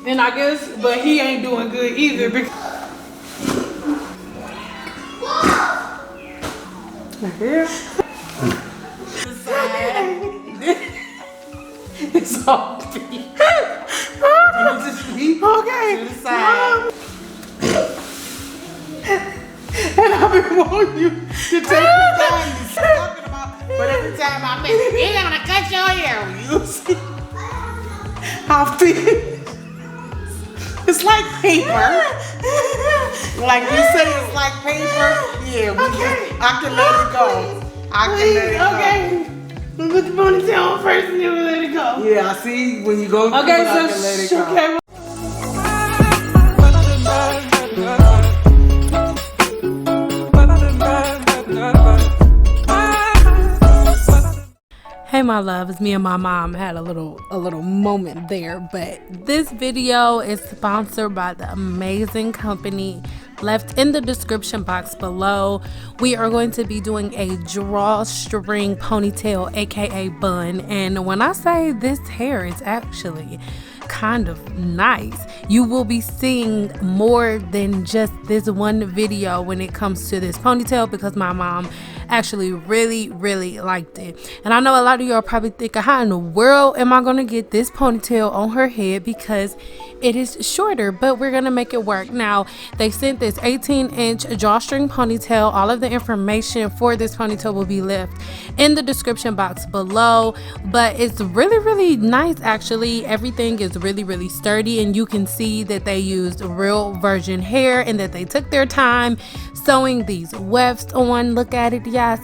And I guess, but he ain't doing good either because it's all feet. Okay. To the side. And I've been wanting you to take the time you're talking about, but every time I miss it, you're gonna cut your hair. You see how thin. It's like paper. Like you say, it's like paper. Yeah, I can let it go. I can let it go. Okay. We put the ponytail on first and then we let it go. Yeah, I see when you go. Okay, so I can let it go. Okay. Hey my love, it's me and my mom had a little moment there, but this video is sponsored by the amazing company left in the description box below. We are going to be doing a drawstring ponytail, aka bun, and when I say this hair is actually kind of nice, you will be seeing more than just this one video when it comes to this ponytail because my mom actually really liked it. And I know a lot of you are probably thinking, how in the world am I gonna get this ponytail on her head because it is shorter, but we're gonna make it work. Now they sent this 18-inch drawstring ponytail. All of the information for this ponytail will be left in the description box below, but it's really nice actually. Everything is really sturdy, and you can see that they used real virgin hair and that they took their time sewing these wefts on. Look at it, yes.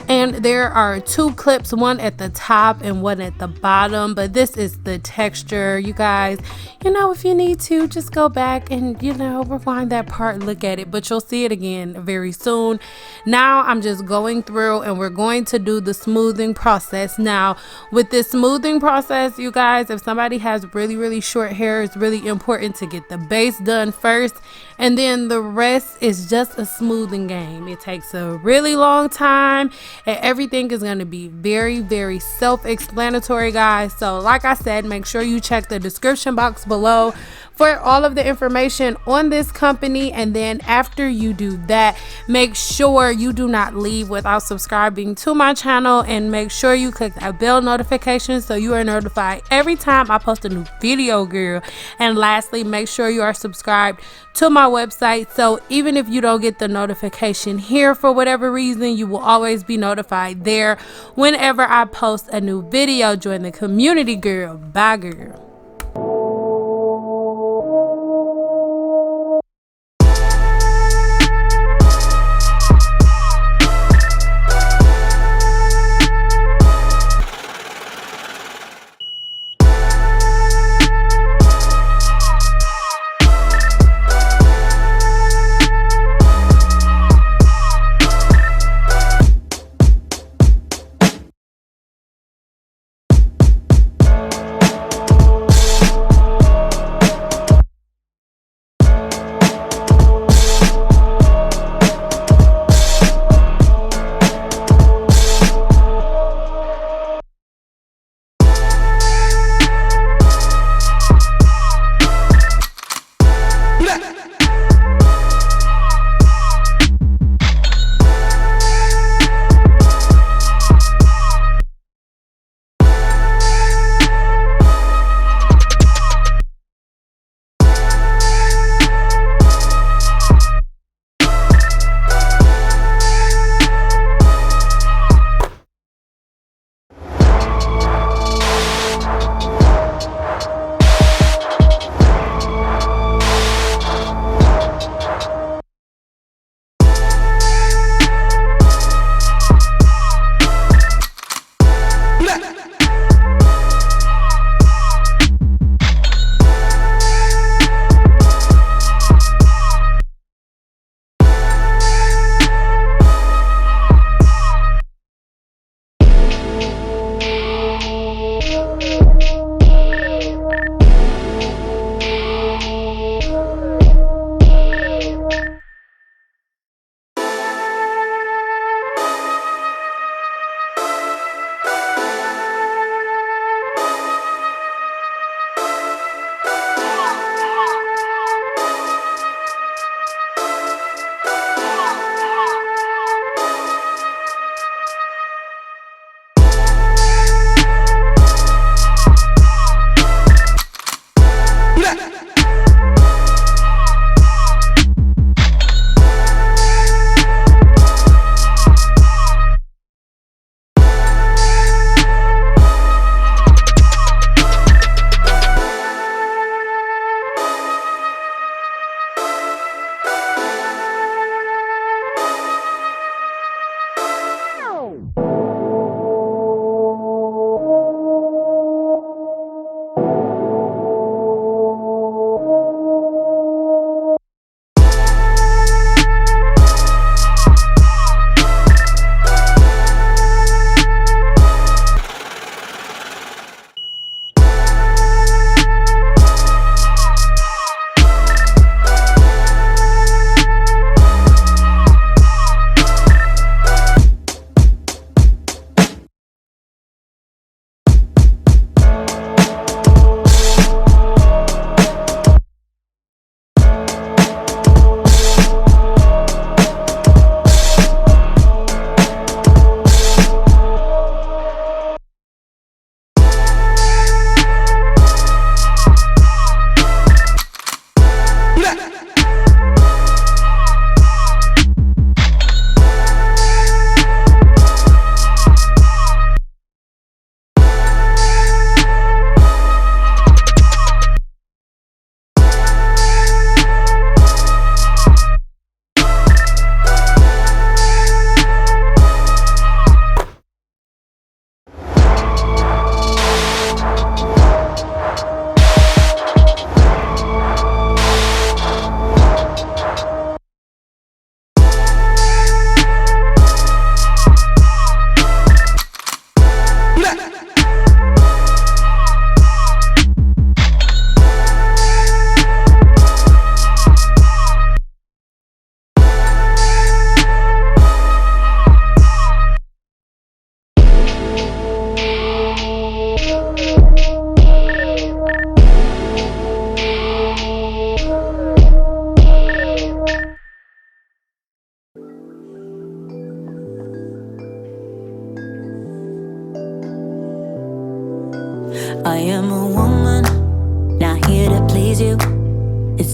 And there are two clips, one at the top and one at the bottom, but this is the texture. You guys, you know, if you need to just go back and, you know, rewind that part and look at it, but you'll see it again very soon. Now I'm just going through and we're going to do the smoothing process. Now with this smoothing process, you guys, if somebody has really short hair, it's really important to get the base done first, and then the rest is just a smoothing game. It takes a really long time and everything is going to be very self-explanatory, guys. So like I said, make sure you check the description box below for all of the information on this company, and then after you do that, make sure you do not leave without subscribing to my channel, and make sure you click that bell notification so you are notified every time I post a new video, girl. And lastly, make sure you are subscribed to my website, so even if you don't get the notification here for whatever reason, you will always be notified there whenever I post a new video. Join the community, girl. Bye, girl.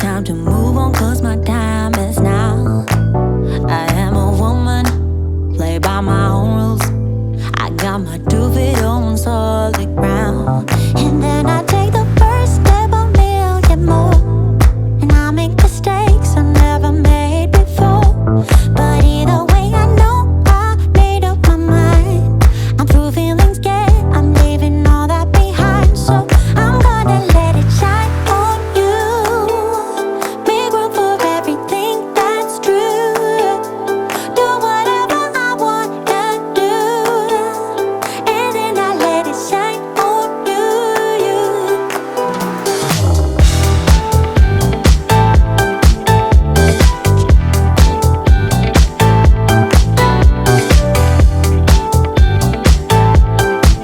time to move on, cause my time is now. I am a woman, play by my own rules. I got my 2 feet on solid ground. And then I take the first step a million more. And I make mistakes I never made before. But either way I know I made up my mind. I'm through feelings get, I'm leaving all that behind. So I'm gonna let it shine on you. Make room for everything that's true. Do whatever I wanna do. And then I let it shine on you,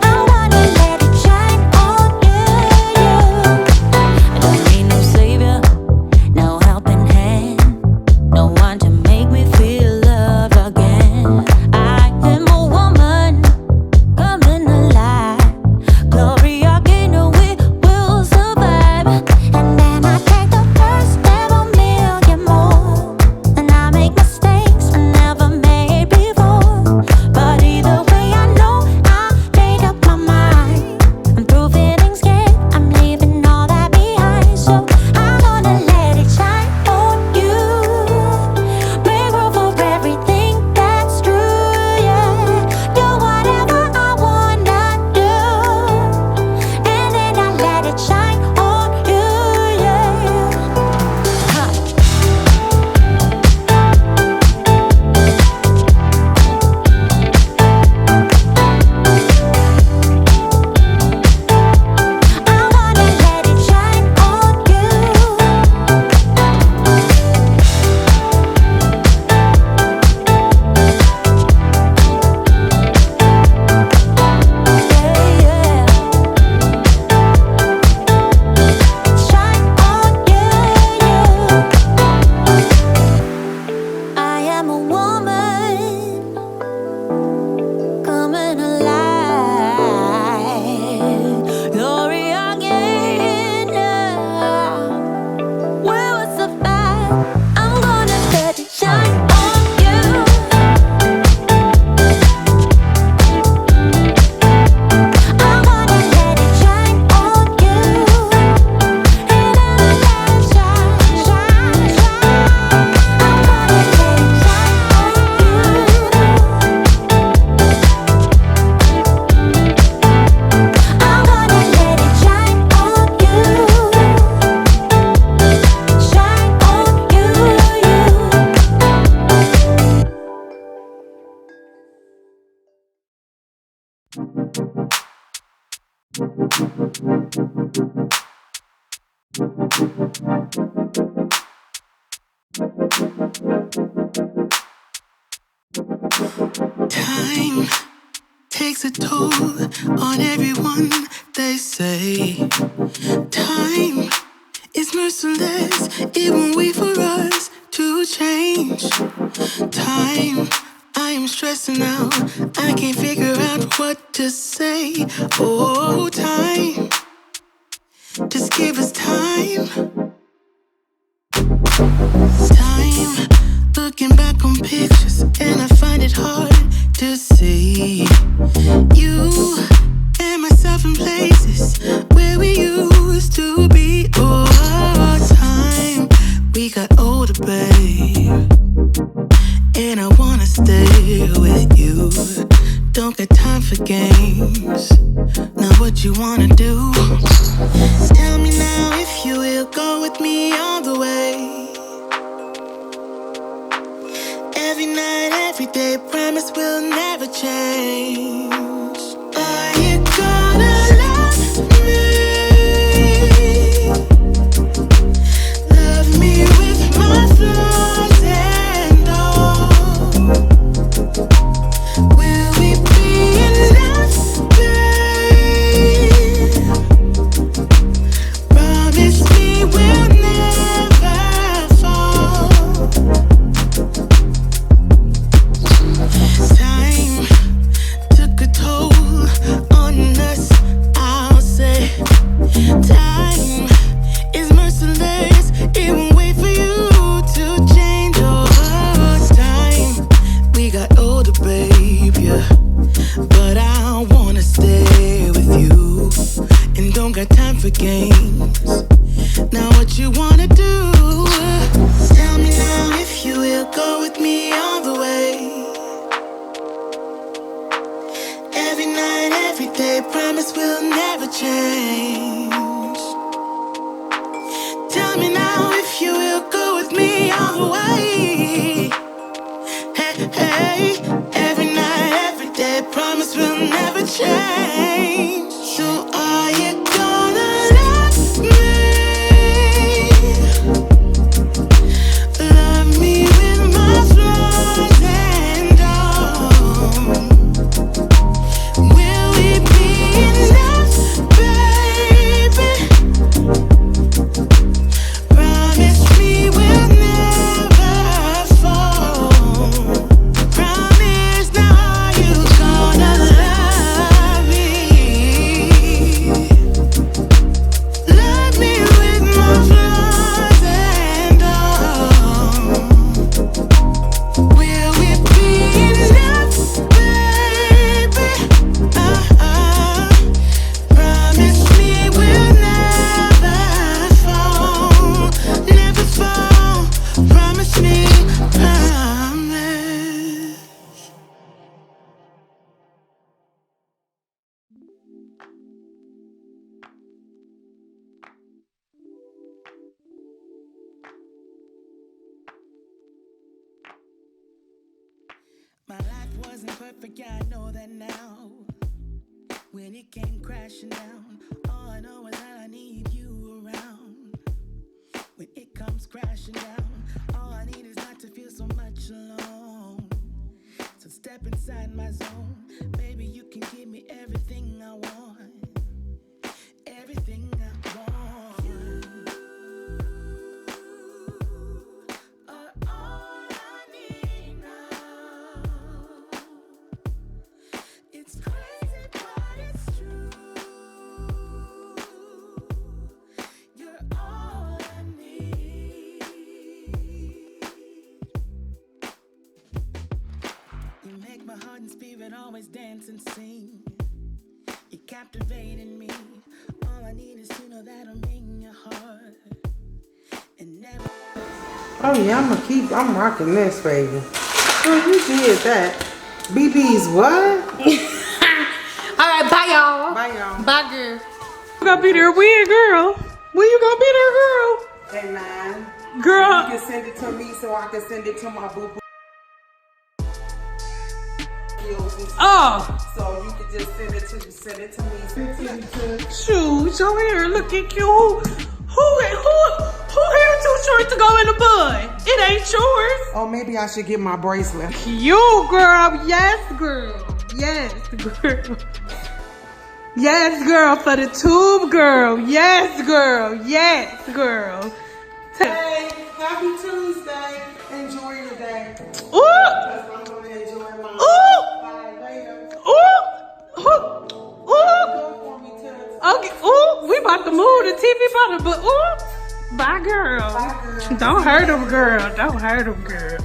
I'm gonna let it shine on you. I don't need no savior, no helping hand, no one to make me feel loved again. I am a woman, coming alive. Gloria Gaynor, we will survive. And then I take the first step a million more. And I make mistakes I never made before. But either way I know I made up my mind. I'm through feelings get, I'm leaving all that behind. So I'm gonna let it shine on you. Make room for everything that's true, yeah. Do whatever I wanna do. And then I let it shine on you, yeah. Huh. I'm gonna let it shine on you. Yeah, yeah. Shine on you, I am a woman, coming alive. You're young enough. Where was the fight? I'm gonna let it shine on you. I'm gonna let it shine on you. And then I let it shine, shine, shine. I'm gonna let it shine on you. I'm gonna let it shine on you. Shine on you, Time takes a toll on everyone, they say. Time is merciless, it won't wait for us to change. Time, I am stressing out, I can't figure out what to say. Oh, time, just give us time. Time, looking back on pictures, and I find it hard to see you and myself in places where we used to be. Oh, time, we got older, babe, and I wanna stay with you. Don't got time for games. Now what you wanna do? Tell me now if you will go with me all the way. Every night, every day, promise we'll never change. Are you gonna love me? wasn't perfect, yeah, I know that now. When it came crashing down, all I know is that I need you around. When it comes crashing down, all I need is not to feel so much alone. So step inside my zone, baby, you can give me everything I want. Everything I want. You are all I need now. It's crazy, but it's true. You're all I need. You make my heart and spirit always dance and sing. You're captivating me. All I need is to know that I'm in your heart. And never. Oh yeah, I'm rocking this, baby. Oh, you did that. BB's what? All right, bye y'all. Bye, y'all. Bye, girl. You gonna be there when, girl? When you gonna be there, girl? Hey, man. Girl. You can send it to me so I can send it to my boo-boo. Oh, So you can just send it to me. Send it to me. shoot, your hair looking cute. Who hair too short to go in the bun? It ain't yours. Oh, maybe I should get my bracelet. You, girl. Yes, girl. Yes, girl. Yes, girl, for the tube, girl. Yes, girl. Yes, girl. Hey, happy Tuesday. Enjoy your day. Ooh. Because I'm going to enjoy mine. Ooh. Bye, later. Ooh. Ooh. Ooh. Go for me, Tuesday. Okay, ooh, we about to move the TV bottom, but ooh, bye girl. Bye, girl. Don't hurt him, girl. Don't hurt him, girl.